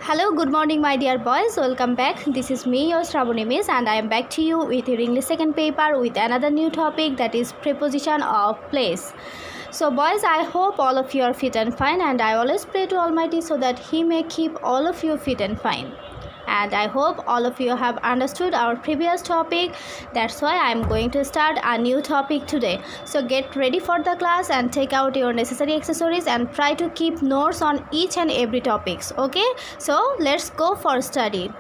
Hello, good morning, my dear boys. Welcome back. This is me, your Shravani Miss, and I am back to you with your English second paper with another new topic, that is preposition of place. So, boys, I hope all of you are fit and fine, and I always pray to Almighty so that He may keep all of you fit and fine. And I hope all of you have understood our previous topic. That's why I am going to start a new topic today. So get ready for the class and take out your necessary accessories and try to keep notes on each and every topics. Okay, so let's go for study.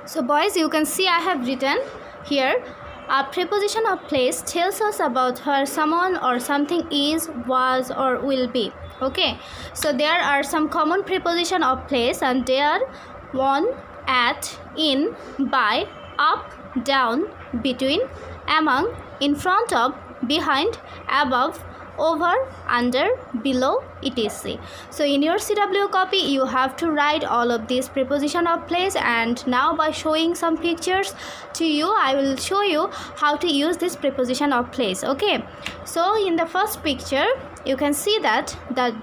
So boys, you can see I have written here, a preposition of place tells us about where someone or something is, was, or will be. Okay, so there are some common preposition of place, and they are on, at, in, by, up, down, between, among, in front of, behind, above, over, under, below, etc. So in your CW copy you have to write all of these preposition of place, and now by showing some pictures to you I will show you how to use this preposition of place. Okay, so in the first picture you can see that the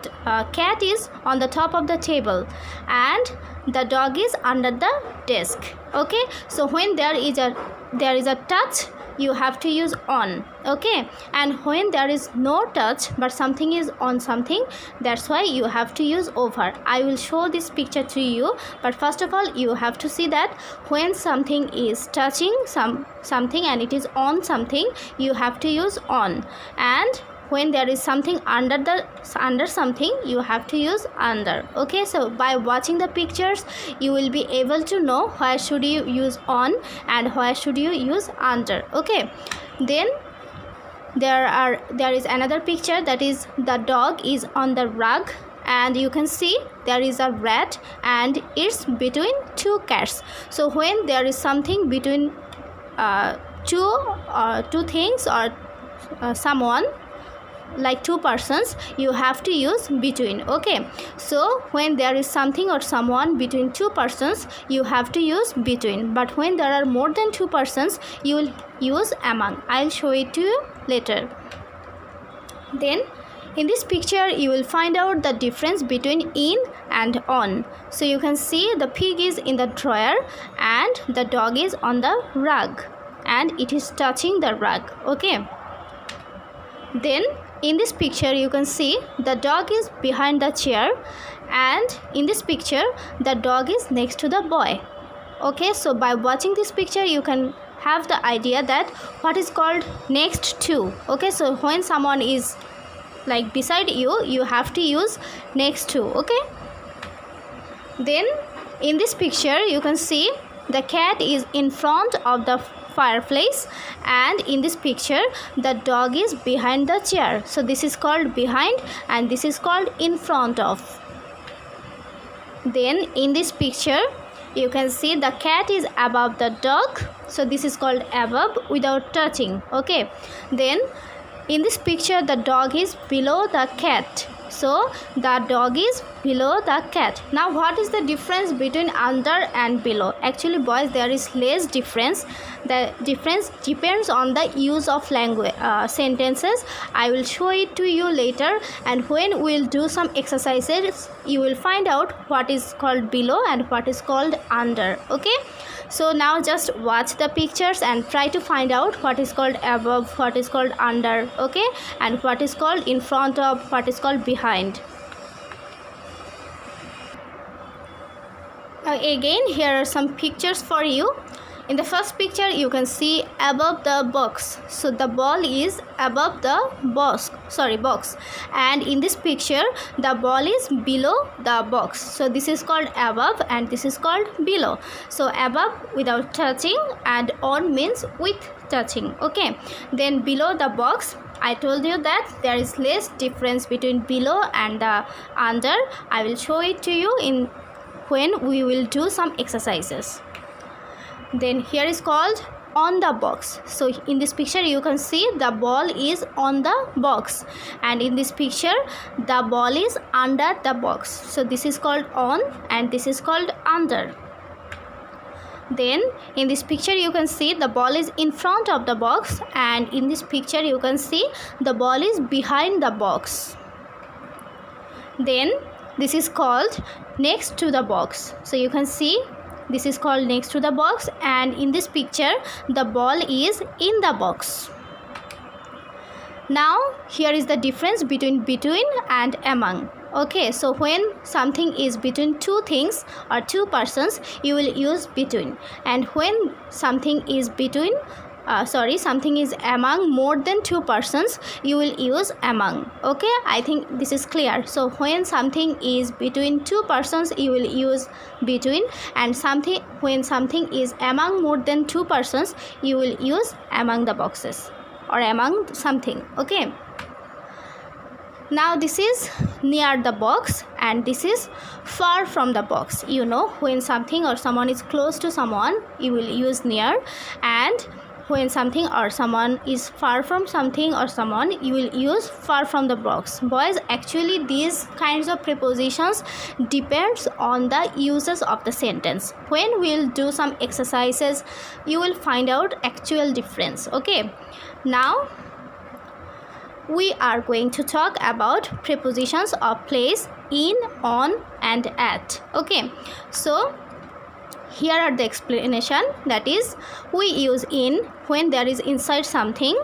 cat is on the top of the table and the dog is under the desk. Okay, so when there is a touch, you have to use on. Okay, and when there is no touch but something is on something, that's why you have to use over. I will show this picture to you, but first of all you have to see that when something is touching something and it is on something, you have to use on, and when there is something under something, you have to use under. Okay, so by watching the pictures you will be able to know where should you use on and where should you use under. Okay, then there is another picture, that is the dog is on the rug, and you can see there is a rat and it's between two cats. So when there is something between two things or someone, like two persons, you have to use between. Okay, so when there is something or someone between two persons, you have to use between, but when there are more than two persons, you will use among. I'll show it to you later. Then in this picture you will find out the difference between in and on. So you can see the pig is in the drawer and the dog is on the rug and it is touching the rug. Okay, then in this picture you can see the dog is behind the chair, and in this picture the dog is next to the boy. Okay, so by watching this picture you can have the idea that what is called next to. Okay, so when someone is like beside you, you have to use next to. Okay, then in this picture you can see the cat is in front of the fireplace, and in this picture the dog is behind the chair. So this is called behind and this is called in front of. Then in this picture you can see the cat is above the dog, so this is called above without touching. Okay, then in this picture the dog is below the cat, so the dog is below the cat. Now what is the difference between under and below? Actually boys, there is less difference. The difference depends on the use of language sentences. I will show it to you later, and when we will do some exercises you will find out what is called below and what is called under. Okay, so now just watch the pictures and try to find out what is called above, what is called under. Okay, and what is called in front of, what is called behind. Again, here are some pictures for you. In the first picture you can see above the box, so the ball is above the box, and in this picture the ball is below the box, so this is called above and this is called below. So above without touching and on means with touching. Okay, then below the box, I told you that there is less difference between below and the under. I will show it to you in when we will do some exercises. Then here is called on the box. So in this picture you can see the ball is on the box, and in this picture the ball is under the box, so this is called on and this is called under. Then in this picture you can see the ball is in front of the box, and in this picture you can see the ball is behind the box. Then this is called next to the box. So you can see this is called next to the box, and in this picture the ball is in the box. Now here is the difference between and among. Okay, so when something is between two things or two persons, you will use between, and when something is something is among more than two persons, you will use among. Okay, I think this is clear. So when something is between two persons, you will use between, and when something is among more than two persons, you will use among the boxes or among something. Okay, now this is near the box and this is far from the box. You know, when something or someone is close to someone, you will use near, and when something or someone is far from something or someone, you will use far from the box. Boys, actually these kinds of prepositions depends on the uses of the sentence. When we'll do some exercises, you will find out actual difference. Okay, now we are going to talk about prepositions of place, in, on and at. Okay, so here are the explanation. That is, we use in when there is inside something,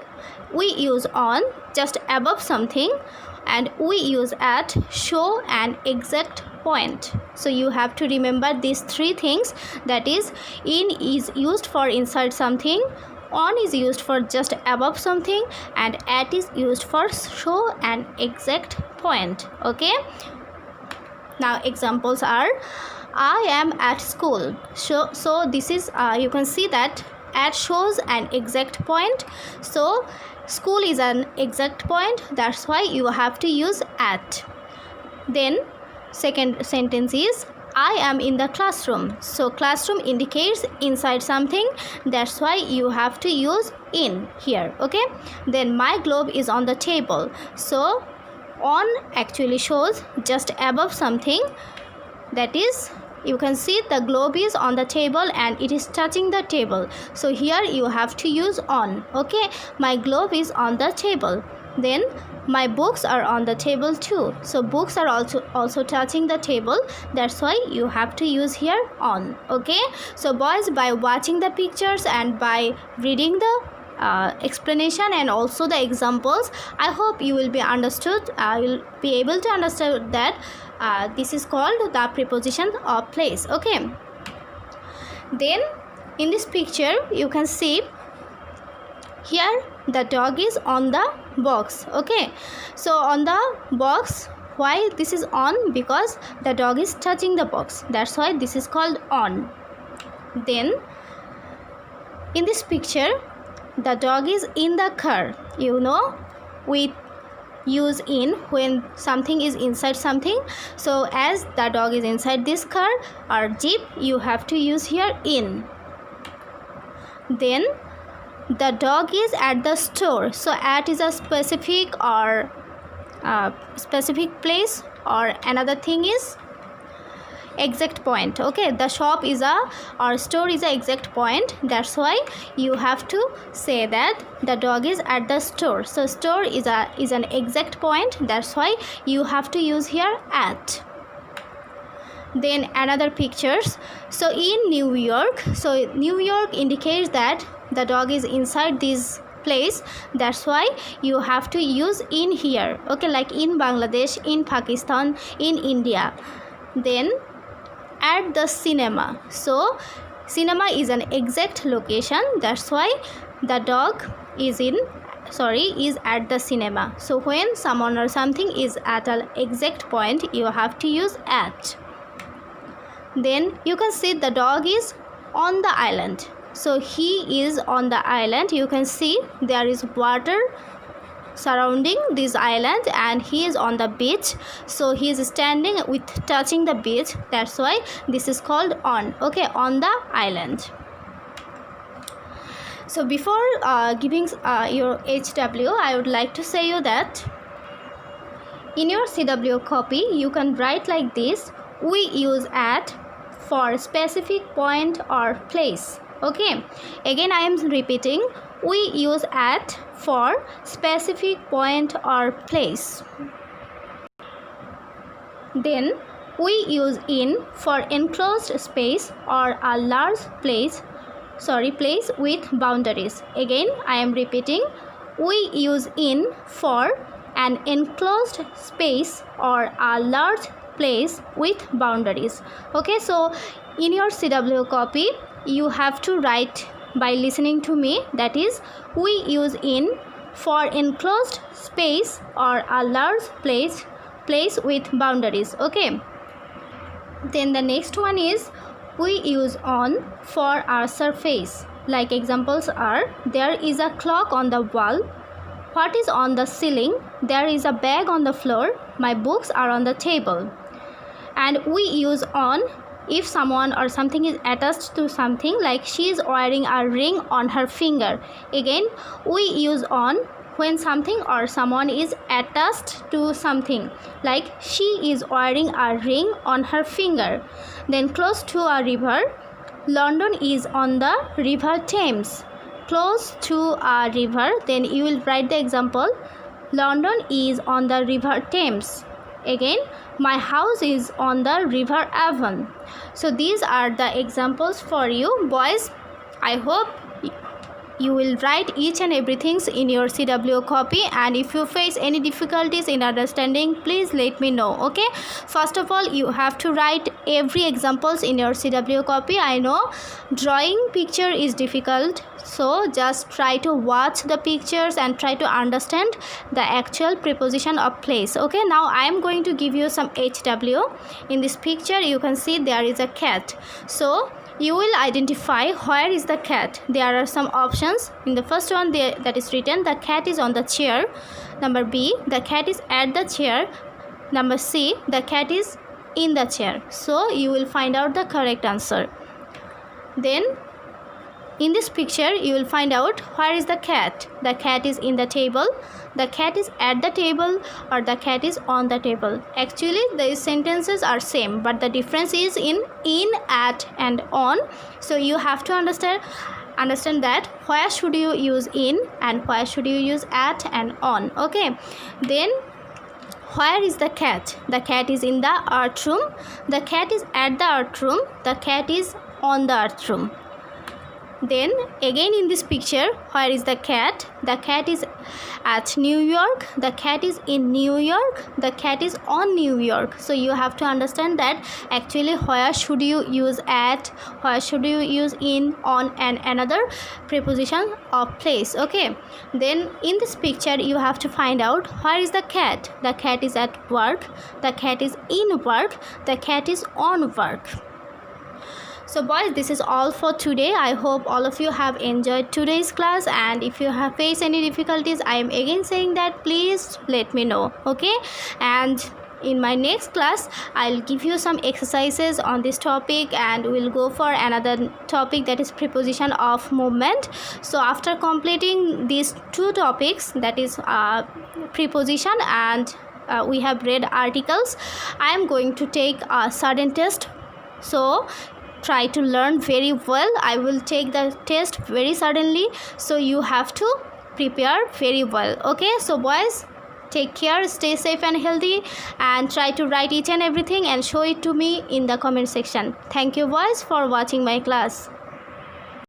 we use on just above something, and we use at show an exact point. So you have to remember these three things. That is, in is used for inside something, on is used for just above something, and at is used for show an exact point. Okay, now examples are, I am at school. So this is you can see that at shows an exact point. So school is an exact point, that's why you have to use at. Then second sentence is, I am in the classroom. So classroom indicates inside something, that's why you have to use in here. Okay, then my globe is on the table. So on actually shows just above something, that is, you can see the globe is on the table and it is touching the table. So here you have to use on. Okay, my globe is on the table. Then my books are on the table too. So books are also touching the table, that's why you have to use here on. Okay, so boys, by watching the pictures and by reading the explanation and also the examples, I hope you will be you'll be able to understand that this is called the preposition of place. Okay, then in this picture you can see here the dog is on the box. Okay, so on the box, why this is on? Because the dog is touching the box, that's why this is called on. Then in this picture the dog is in the car. You know, we use in when something is inside something. So as the dog is inside this car or jeep, you have to use here in. Then the dog is at the store. So at is a specific or specific place, or another thing is exact point. Okay, the shop is or store is a exact point, that's why you have to say that the dog is at the store. So store is an exact point, that's why you have to use here at. Then another pictures. So in New York, so New York indicates that the dog is inside this place, that's why you have to use in here. Okay, like in Bangladesh, in Pakistan, in India. Then at the cinema, so cinema is an exact location, that's why the dog is at the cinema. So when someone or something is at an exact point, you have to use at. Then you can see the dog is on the island. So he is on the island. You can see there is water surrounding this island and he is on the beach. So he is standing with touching the beach, that's why this is called on. Okay, on the island. So before giving your HW, I would like to say you that in your CW copy you can write like this: we use at for specific point or place. Okay, again I am repeating, we use at for specific point or place. Then we use in for enclosed space or a large place with boundaries. Again, I am repeating. We use in for an enclosed space or a large place with boundaries. Okay, so in your CW copy, you have to write by listening to me. That is, we use in for enclosed space or a large place with boundaries. Okay. Then the next one is we use on for our surface. Like examples are, there is a clock on the wall. What is on the ceiling? There is a bag on the floor. My books are on the table. And we use on if someone or something is attached to something, like she is wearing a ring on her finger. Again, we use on when something or someone is attached to something, like she is wearing a ring on her finger. Then close to a river. London is on the river Thames. Close to a river, then you will write the example, London is on the river Thames. Again, my house is on the river Avon. So these are the examples for you, boys. I hope you will write each and everything in your CW copy, and if you face any difficulties in understanding, please let me know. Okay, first of all, you have to write every examples in your CW copy. I know drawing picture is difficult, so just try to watch the pictures and try to understand the actual preposition of place. Okay, now I am going to give you some HW. In this picture you can see there is a cat, so you will identify where is the cat. There are some options. In the first one that is written, the cat is on the chair. Number B, the cat is at the chair. Number C, the cat is in the chair. So you will find out the correct answer. Then in this picture you will find out where is the cat. The cat is in the table, the cat is at the table, or the cat is on the table. Actually these sentences are same, but the difference is in, at and on. So you have to understand that where should you use in and where should you use at and on. Okay, then where is the cat? The cat is in the art room, the cat is at the art room, the cat is on the art room. Then again in this picture, where is the cat? The cat is at New York, the cat is in New York, the cat is on New York. So you have to understand that actually where should you use at, where should you use in, on, and another preposition of place. Okay, then in this picture you have to find out where is the cat. The cat is at work, the cat is in work, the cat is on work. So boys, this is all for today. I hope all of you have enjoyed today's class, and if you have faced any difficulties, I am again saying that please let me know. Okay, and in my next class I'll give you some exercises on this topic, and we'll go for another topic, that is preposition of movement. So after completing these two topics, that is preposition and we have read articles, I am going to take a sudden test. So try to learn very well. I will take the test very suddenly, so you have to prepare very well. Okay, so boys, take care, stay safe and healthy, and try to write each and everything and show it to me in the comment section. Thank you boys for watching my class.